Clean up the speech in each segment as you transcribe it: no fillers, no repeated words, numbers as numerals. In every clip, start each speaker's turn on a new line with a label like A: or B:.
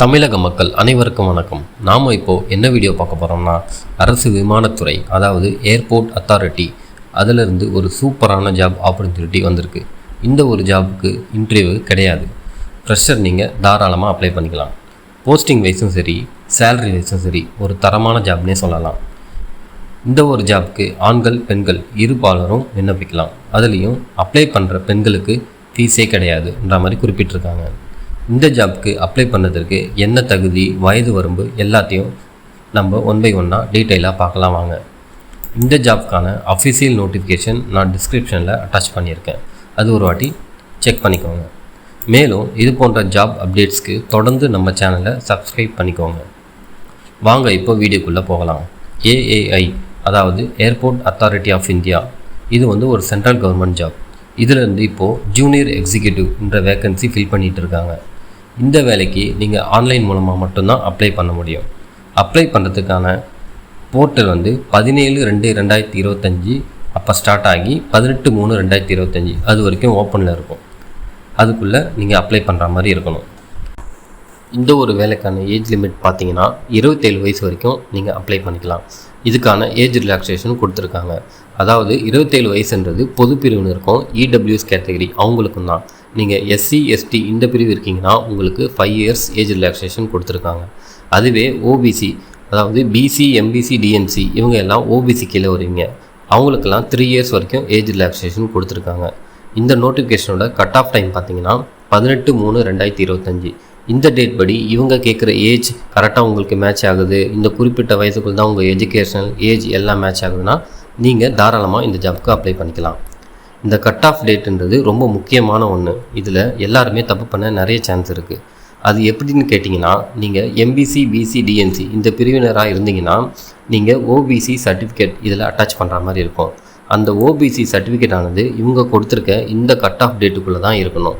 A: தமிழக மக்கள் அனைவருக்கும் வணக்கம். நாம் இப்போது என்ன வீடியோ பார்க்க போகிறோம்னா, அரசு விமானத்துறை அதாவது ஏர்போர்ட் அத்தாரிட்டி அதிலிருந்து ஒரு சூப்பரான ஜாப் ஆப்பர்ச்சுனிட்டி வந்திருக்கு. இந்த ஒரு ஜாபுக்கு இன்டர்வியூ கிடையாது. ஃப்ரெஷர் நீங்கள் தாராளமாக அப்ளை பண்ணிக்கலாம். போஸ்டிங் வைஸும் சரி, சேலரி வைஸும் சரி ஒரு தரமான ஜாப்னே சொல்லலாம். இந்த ஒரு ஜாபுக்கு ஆண்கள் பெண்கள் இருபாலரும் விண்ணப்பிக்கலாம். அதுலேயும் அப்ளை பண்ணுற பெண்களுக்கு ஃபீஸே கிடையாதுன்ற மாதிரி குறிப்பிட்டிருக்காங்க. இந்த ஜாப்க்கு அப்ளை பண்ணதற்கு என்ன தகுதி, வயது வரம்பு எல்லாத்தையும் நம்ம ஒன் பை ஒன்னாக டீட்டெயிலாக பார்க்கலாம் வாங்க. இந்த ஜாப்க்கான அஃபிஷியல் நோட்டிஃபிகேஷன் நான் டிஸ்கிரிப்ஷனில் அட்டாச் பண்ணியிருக்கேன். அது ஒரு வாட்டி செக் பண்ணிக்கோங்க. மேலும் இது போன்ற ஜாப் அப்டேட்ஸ்க்கு தொடர்ந்து நம்ம சேனலை சப்ஸ்கிரைப் பண்ணிக்கோங்க. வாங்க இப்போ வீடியோக்குள்ளே போகலாம். ஏஏஐ அதாவது ஏர்போர்ட் அத்தாரிட்டி ஆஃப் இந்தியா, இது ஒரு சென்ட்ரல் கவர்மெண்ட் ஜாப். இதிலேருந்து இப்போது ஜூனியர் எக்ஸிக்யூட்டிவ் என்ற வேக்கன்சி ஃபில் பண்ணிகிட்டு இருக்காங்க. இந்த வேலைக்கு நீங்கள் ஆன்லைன் மூலமாக மட்டும்தான் அப்ளை பண்ண முடியும். அப்ளை பண்ணுறதுக்கான போர்ட்டல் 17/2/2025 அப்போ ஸ்டார்ட் ஆகி 18/3/2025 அது வரைக்கும் ஓப்பனில் இருக்கும். அதுக்குள்ளே நீங்கள் அப்ளை பண்ணுற மாதிரி இருக்கணும். இந்த ஒரு வேலைக்கான ஏஜ் லிமிட் பார்த்தீங்கன்னா 27 வயசு வரைக்கும் நீங்கள் அப்ளை பண்ணிக்கலாம். இதுக்கான ஏஜ் ரிலாக்ஸேஷன் கொடுத்துருக்காங்க. அதாவது 27 வயசுன்றது பொது பிரிவினருக்கும் இடபிள்யூஎஸ் கேட்டகரி அவங்களுக்கும் தான். நீங்கள் எஸ்சி எஸ்டி இந்த பிரிவு இருக்கீங்கன்னா உங்களுக்கு 5 இயர்ஸ் ஏஜ் ரிலாக்ஸேஷன் கொடுத்துருக்காங்க. அதுவே ஓபிசி அதாவது பிசி எம்பிசி டிஎன்சி இவங்க எல்லாம் ஓபிசி கீழே வருவீங்க, அவங்களுக்கெல்லாம் 3 இயர்ஸ் வரைக்கும் ஏஜ் ரிலாக்ஸேஷன் கொடுத்துருக்காங்க. இந்த நோட்டிஃபிகேஷனோட கட் ஆஃப் டைம் பார்த்தீங்கன்னா 18/3/2025. இந்த டேட் படி இவங்க கேட்குற ஏஜ் கரெக்டாக உங்களுக்கு மேட்ச் ஆகுது, இந்த குறிப்பிட்ட வயசுக்குள் தான் உங்கள் எஜுகேஷனல் ஏஜ் எல்லாம் மேட்ச் ஆகுதுன்னா நீங்கள் தாராளமாக இந்த ஜாப்க்கு அப்ளை பண்ணிக்கலாம். இந்த கட் ஆஃப் டேட்டுன்றது ரொம்ப முக்கியமான ஒன்று. இதில் எல்லாருமே தப்பு பண்ண நிறைய சான்ஸ் இருக்குது. அது எப்படின்னு கேட்டிங்கன்னா, நீங்கள் எம்பிசி பிசி டிஎன்சி இந்த பிரிவினராக இருந்தீங்கன்னா நீங்கள் ஓபிசி சர்டிஃபிகேட் இதில் அட்டாச் பண்ணுற மாதிரி இருக்கும். அந்த ஓபிசி சர்டிஃபிகேட் ஆனது இவங்க கொடுத்துருக்க இந்த கட் ஆஃப் டேட்டுக்குள்ளே தான் இருக்கணும்.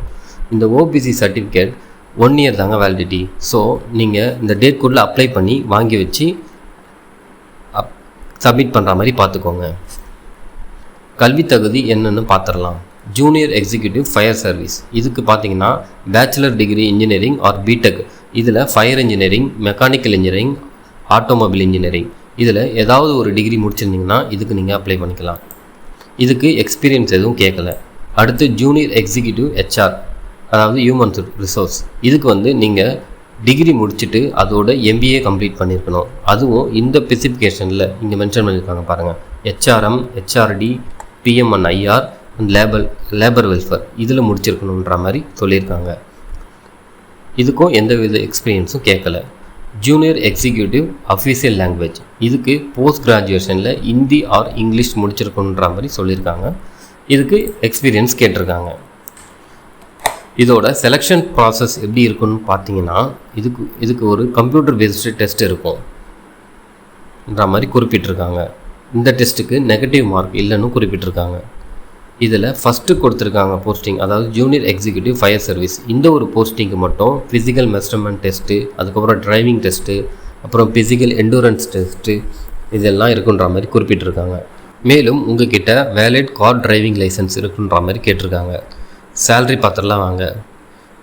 A: இந்த ஓபிசி சர்டிஃபிகேட் 1 இயர் தாங்க வேலிடிட்டி. ஸோ நீங்கள் இந்த டேட்குள்ளே அப்ளை பண்ணி வாங்கி வச்சு சப்மிட் பண்ணுற மாதிரி பார்த்துக்கோங்க. கல்வி தகுதி என்னென்னு பார்த்துடலாம். ஜூனியர் எக்ஸிக்யூட்டிவ் ஃபயர் சர்வீஸ், இதுக்கு பார்த்தீங்கன்னா bachelor degree engineering or BTech, இதில் fire engineering, mechanical engineering, automobile engineering இதில் ஏதாவது ஒரு டிகிரி முடிச்சிருந்தீங்கன்னா இதுக்கு நீங்கள் அப்ளை பண்ணிக்கலாம். இதுக்கு எக்ஸ்பீரியன்ஸ் எதுவும் கேட்கல. அடுத்து ஜூனியர் எக்ஸிக்யூட்டிவ் ஹெச்ஆர் அதாவது ஹியூமன் ரிசோர்ஸ், இதுக்கு நீங்கள் டிகிரி முடிச்சுட்டு அதோட எம்பிஏ கம்ப்ளீட் பண்ணியிருக்கணும். அதுவும் இந்த ஸ்பெசிஃபிகேஷனில் இங்கே மென்ஷன் பண்ணியிருக்காங்க பாருங்கள். HRM, HRD, PMNIR and labour welfare இதில் முடிச்சிருக்கணுன்ற மாதிரி சொல்லியிருக்காங்க. இதுக்கும் எந்த வித எக்ஸ்பீரியன்ஸும் கேட்கல. ஜூனியர் எக்ஸிக்யூட்டிவ் அஃபீஷியல் லாங்குவேஜ், இதுக்கு போஸ்ட் கிராஜுவேஷனில் ஹிந்தி ஆர் இங்கிலீஷ் முடிச்சிருக்கணுன்ற மாதிரி சொல்லியிருக்காங்க. இதுக்கு எக்ஸ்பீரியன்ஸ் கேட்டிருக்காங்க. இதோட செலெக்ஷன் ப்ராசஸ் எப்படி இருக்குன்னு பார்த்தீங்கன்னா, இதுக்கு ஒரு கம்ப்யூட்டர் பேஸ்டு டெஸ்ட் இருக்கும்ன்ற மாதிரி குறிப்பிட்டிருக்காங்க. இந்த டெஸ்ட்டுக்கு நெகட்டிவ் மார்க் இல்லைன்னு குறிப்பிட்டிருக்காங்க. இதில் ஃபஸ்ட்டு கொடுத்துருக்காங்க போஸ்டிங், அதாவது ஜூனியர் எக்ஸிக்யூட்டிவ் ஃபயர் சர்வீஸ். இந்த ஒரு போஸ்டிங்க்கு மட்டும் ஃபிசிக்கல் மெஷர்மெண்ட் டெஸ்ட்டு, அதுக்கப்புறம் டிரைவிங் டெஸ்ட்டு, அப்புறம் ஃபிசிக்கல் எண்டூரன்ஸ் டெஸ்ட்டு இதெல்லாம் இருக்குன்ற மாதிரி குறிப்பிட்டிருக்காங்க. மேலும் உங்ககிட்ட வேலிட் கார் டிரைவிங் லைசன்ஸ் இருக்குன்ற மாதிரி கேட்டிருக்காங்க. சேல்ரி பார்த்துடலாம் வாங்க.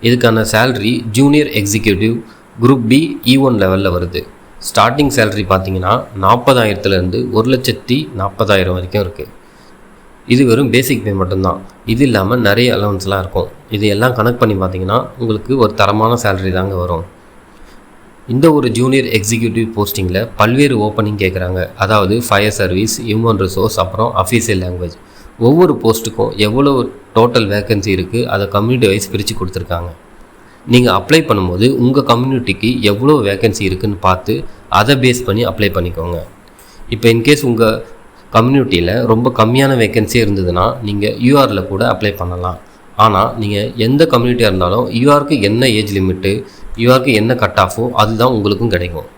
A: இதுக்கான salary junior executive group B E1 லெவலில் வருது. ஸ்டார்டிங் சேல்ரி பார்த்தீங்கன்னா 40,000லேருந்து 1,40,000 வரைக்கும் இருக்குது. இது வெறும் பேசிக் பே மட்டும்தான். இது இல்லாமல் நிறைய அலவன்ஸ்லாம் இருக்கும். இது எல்லாம் கனெக்ட் பண்ணி பார்த்தீங்கன்னா உங்களுக்கு ஒரு தரமான சேல்ரி தாங்க வரும். இந்த ஒரு ஜூனியர் எக்ஸிக்யூட்டிவ் போஸ்டிங்கில் பல்வேறு ஓப்பனிங் கேட்குறாங்க. அதாவது ஃபயர் சர்வீஸ், ஹியூமன் ரிசோர்ஸ், அப்புறம் அஃபீஷியல் லாங்குவேஜ். ஒவ்வொரு போஸ்ட்டுக்கும் எவ்வளோ டோட்டல் வேக்கன்சி இருக்குது அதை கம்யூனிட்டி வைஸ் பிரித்து கொடுத்துருக்காங்க. நீங்கள் அப்ளை பண்ணும்போது உங்கள் கம்யூனிட்டிக்கு எவ்வளோ வேக்கன்சி இருக்குதுன்னு பார்த்து அதை பேஸ் பண்ணி அப்ளை பண்ணிக்கோங்க. இப்போ இன்கேஸ் உங்கள் கம்யூனிட்டியில் ரொம்ப கம்மியான வேக்கன்சி இருந்ததுன்னா நீங்கள் யூஆரில் கூட அப்ளை பண்ணலாம். ஆனால் நீங்கள் எந்த கம்யூனிட்டியாக இருந்தாலும் யூஆருக்கு என்ன ஏஜ் லிமிட்டு, யூஆருக்கு என்ன கட் ஆஃபோ அதுதான் உங்களுக்கும் கிடைக்கும்.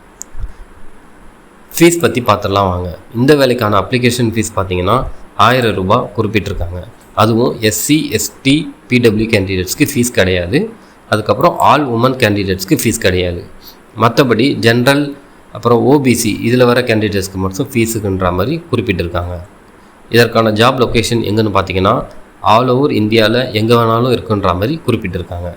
A: ஃபீஸ் பற்றி பார்த்துடலாம் வாங்க. இந்த வேலைக்கான அப்ளிகேஷன் ஃபீஸ் பார்த்தீங்கன்னா 1000 ரூபாய் குறிப்பிட்டிருக்காங்க. அதுவும் எஸ்சி எஸ்டி பிடபிள்யூ கேண்டிடேட்ஸ்க்கு ஃபீஸ் கிடையாது. அதுக்கப்புறம் ஆல் உமன் கேண்டிடேட்ஸ்க்கு ஃபீஸ் கிடையாது. மற்றபடி ஜென்ரல் அப்புறம் ஓபிசி இதில் வர கேண்டிடேட்ஸ்க்கு மட்டும் ஃபீஸுக்குன்ற மாதிரி குறிப்பிட்டிருக்காங்க. இதற்கான ஜாப் லொக்கேஷன் எங்கன்னு பார்த்தீங்கன்னா ஆல் ஓவர் இந்தியாவில் எங்கே வேணாலும் இருக்குன்ற மாதிரி குறிப்பிட்டிருக்காங்க.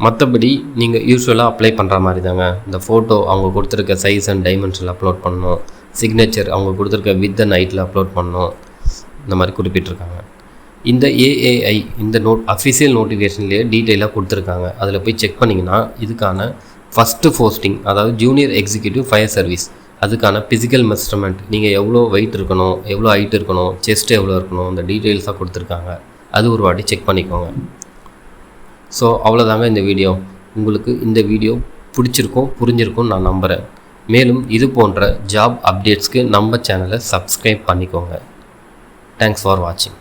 A: மற்றபடி நீங்கள் யூஸ்வலாக அப்ளை பண்ணுற மாதிரி தாங்க. இந்த ஃபோட்டோ அவங்க கொடுத்துருக்க சைஸ் அண்ட் டைமென்ஷனில் அப்லோட் பண்ணணும், சிக்னேச்சர் அவங்க கொடுத்துருக்க வித் அண்ட் ஹைட்டில் அப்லோட் பண்ணணும், இந்த மாதிரி குறிப்பிட்டிருக்காங்க. இந்த ஏஏஐ இந்த அஃபிஷியல் நோட்டிஃபிகேஷன்லேயே டீட்டெயிலாக கொடுத்துருக்காங்க. அதில் போய் செக் பண்ணிங்கன்னா இதுக்கான ஃபஸ்ட்டு போஸ்டிங், அதாவது ஜூனியர் எக்ஸிக்யூட்டிவ் ஃபயர் சர்வீஸ், அதுக்கான ஃபிசிக்கல் மெஷர்மெண்ட், நீங்கள் எவ்வளோ வெயிட் இருக்கணும், எவ்வளோ ஹைட் இருக்கணும், செஸ்ட் எவ்வளோ இருக்கணும், இந்த டீட்டெயில்ஸாக கொடுத்துருக்காங்க. அது ஒரு வாட்டி செக் பண்ணிக்கோங்க. ஸோ அவ்வளோதாங்க இந்த வீடியோ. உங்களுக்கு இந்த வீடியோ பிடிச்சிருக்கும், புரிஞ்சிருக்கும்னு நான் நம்புகிறேன். மேலும் இது போன்ற ஜாப் அப்டேட்ஸ்க்கு நம்ம சேனலை சப்ஸ்கிரைப் பண்ணிக்கோங்க. தேங்க்ஸ் ஃபார் வாட்சிங்.